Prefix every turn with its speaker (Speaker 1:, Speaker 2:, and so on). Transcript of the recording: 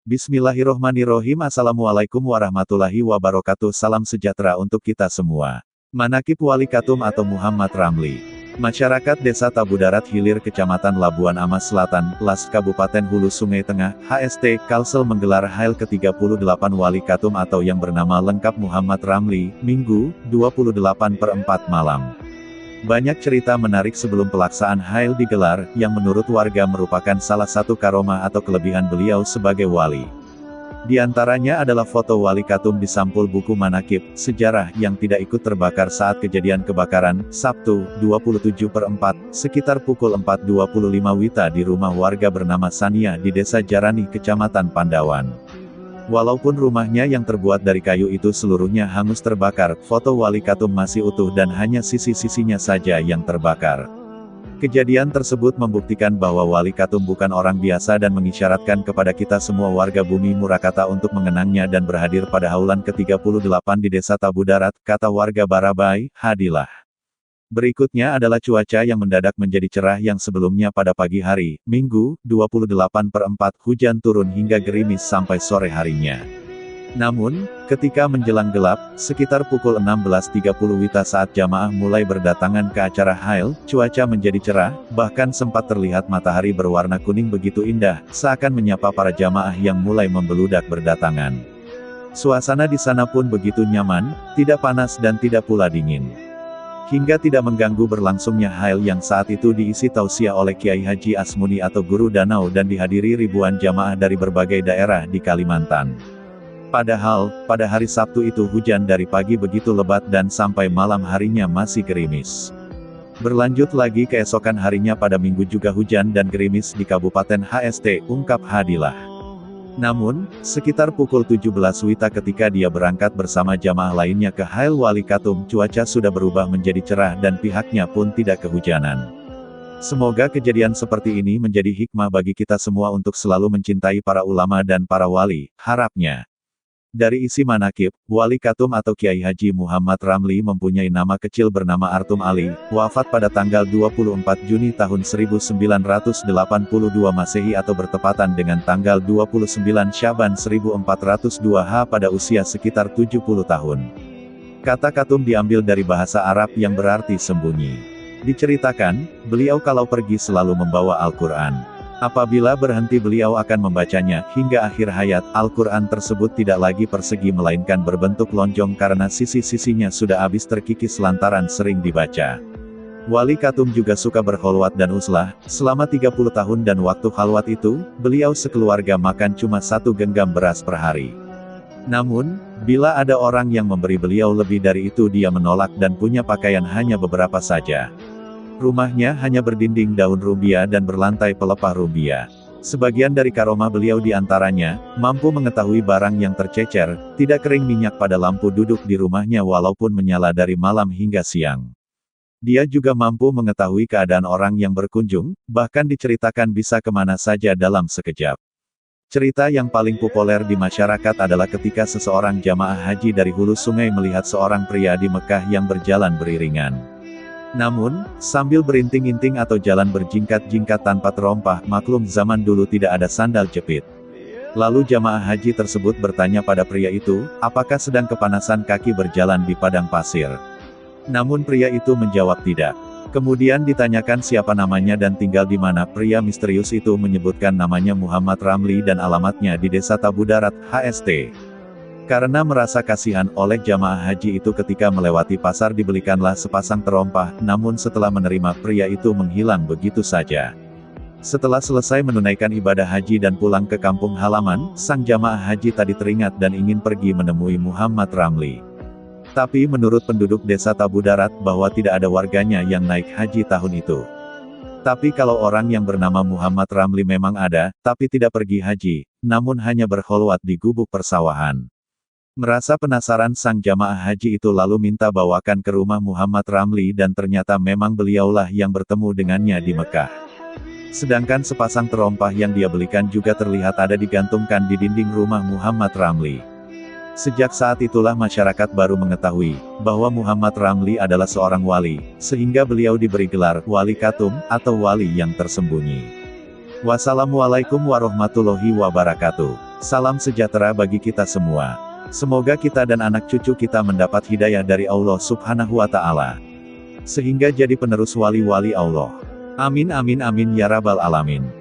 Speaker 1: Bismillahirrohmanirrohim. Assalamualaikum warahmatullahi wabarakatuh. Salam sejahtera untuk kita semua. Manaqib Wali Katum atau Muhammad Ramli. Masyarakat Desa Tabu Darat Hilir Kecamatan Labuan Amas Selatan, Las Kabupaten Hulu Sungai Tengah, HST, Kalsel menggelar Hail ke-38 Wali Katum atau yang bernama lengkap Muhammad Ramli, Minggu, 28/4 malam. Banyak cerita menarik sebelum pelaksanaan Hail digelar, yang menurut warga merupakan salah satu karomah atau kelebihan beliau sebagai wali. Di antaranya adalah foto Wali Katum di sampul buku Manaqib, sejarah yang tidak ikut terbakar saat kejadian kebakaran, Sabtu, 27/4, sekitar pukul 4.25 WITA di rumah warga bernama Sania di Desa Jarani, Kecamatan Pandawan. Walaupun rumahnya yang terbuat dari kayu itu seluruhnya hangus terbakar, foto Wali Katum masih utuh dan hanya sisi-sisinya saja yang terbakar. Kejadian tersebut membuktikan bahwa Wali Katum bukan orang biasa dan mengisyaratkan kepada kita semua warga bumi Murakata untuk mengenangnya dan berhadir pada haulan ke-38 di Desa Tabu Darat, kata warga Barabai, Hadilah. Berikutnya adalah cuaca yang mendadak menjadi cerah yang sebelumnya pada pagi hari, Minggu, 28/4 hujan turun hingga gerimis sampai sore harinya. Namun, ketika menjelang gelap, sekitar pukul 16.30 WITA saat jamaah mulai berdatangan ke acara Hail, cuaca menjadi cerah, bahkan sempat terlihat matahari berwarna kuning begitu indah, seakan menyapa para jamaah yang mulai membeludak berdatangan. Suasana di sana pun begitu nyaman, tidak panas dan tidak pula dingin. Hingga tidak mengganggu berlangsungnya Hail yang saat itu diisi tausiah oleh Kiai Haji Asmuni atau Guru Danau dan dihadiri ribuan jamaah dari berbagai daerah di Kalimantan. Padahal, pada hari Sabtu itu hujan dari pagi begitu lebat dan sampai malam harinya masih gerimis. Berlanjut lagi keesokan harinya pada Minggu juga hujan dan gerimis di Kabupaten HST, ungkap Hadilah. Namun, sekitar pukul 17 WITA ketika dia berangkat bersama jamaah lainnya ke Hail Wali Katum, cuaca sudah berubah menjadi cerah dan pihaknya pun tidak kehujanan. Semoga kejadian seperti ini menjadi hikmah bagi kita semua untuk selalu mencintai para ulama dan para wali, harapnya. Dari isi Manaqib, Wali Katum atau Kiai Haji Muhammad Ramli mempunyai nama kecil bernama Artum Ali, wafat pada tanggal 24 Juni tahun 1982 Masehi atau bertepatan dengan tanggal 29 Syaban 1402 H pada usia sekitar 70 tahun. Kata Katum diambil dari bahasa Arab yang berarti sembunyi. Diceritakan, beliau kalau pergi selalu membawa Al-Quran. Apabila berhenti beliau akan membacanya, hingga akhir hayat, Al-Quran tersebut tidak lagi persegi melainkan berbentuk lonjong karena sisi-sisinya sudah habis terkikis lantaran sering dibaca. Wali Katum juga suka berkholwat dan uzlah, selama 30 tahun dan waktu khalwat itu, beliau sekeluarga makan cuma 1 genggam beras per hari. Namun, bila ada orang yang memberi beliau lebih dari itu dia menolak dan punya pakaian hanya beberapa saja. Rumahnya hanya berdinding daun rumbia dan berlantai pelepah rumbia. Sebagian dari karomah beliau diantaranya, mampu mengetahui barang yang tercecer, tidak kering minyak pada lampu duduk di rumahnya walaupun menyala dari malam hingga siang. Dia juga mampu mengetahui keadaan orang yang berkunjung, bahkan diceritakan bisa kemana saja dalam sekejap. Cerita yang paling populer di masyarakat adalah ketika seseorang jamaah haji dari hulu sungai melihat seorang pria di Mekah yang berjalan beriringan. Namun, sambil berinting-inting atau jalan berjingkat-jingkat tanpa terompah, maklum zaman dulu tidak ada sandal jepit. Lalu jamaah haji tersebut bertanya pada pria itu, apakah sedang kepanasan kaki berjalan di padang pasir. Namun pria itu menjawab tidak. Kemudian ditanyakan siapa namanya dan tinggal di mana. Pria misterius itu menyebutkan namanya Muhammad Ramli dan alamatnya di Desa Tabu Darat, HST. Karena merasa kasihan oleh jamaah haji itu ketika melewati pasar dibelikanlah sepasang terompah, namun setelah menerima pria itu menghilang begitu saja. Setelah selesai menunaikan ibadah haji dan pulang ke kampung halaman, sang jamaah haji tadi teringat dan ingin pergi menemui Muhammad Ramli. Tapi menurut penduduk Desa Tabu Darat bahwa tidak ada warganya yang naik haji tahun itu. Tapi kalau orang yang bernama Muhammad Ramli memang ada, tapi tidak pergi haji, namun hanya berkholwat di gubuk persawahan. Merasa penasaran sang jamaah haji itu lalu minta bawakan ke rumah Muhammad Ramli dan ternyata memang beliaulah yang bertemu dengannya di Mekah. Sedangkan sepasang terompah yang dia belikan juga terlihat ada digantungkan di dinding rumah Muhammad Ramli. Sejak saat itulah masyarakat baru mengetahui bahwa Muhammad Ramli adalah seorang wali, sehingga beliau diberi gelar Wali Katum atau wali yang tersembunyi. Wassalamualaikum warahmatullahi wabarakatuh. Salam sejahtera bagi kita semua. Semoga kita dan anak cucu kita mendapat hidayah dari Allah Subhanahu wa Ta'ala, sehingga jadi penerus wali-wali Allah. Amin amin amin ya rabbal alamin.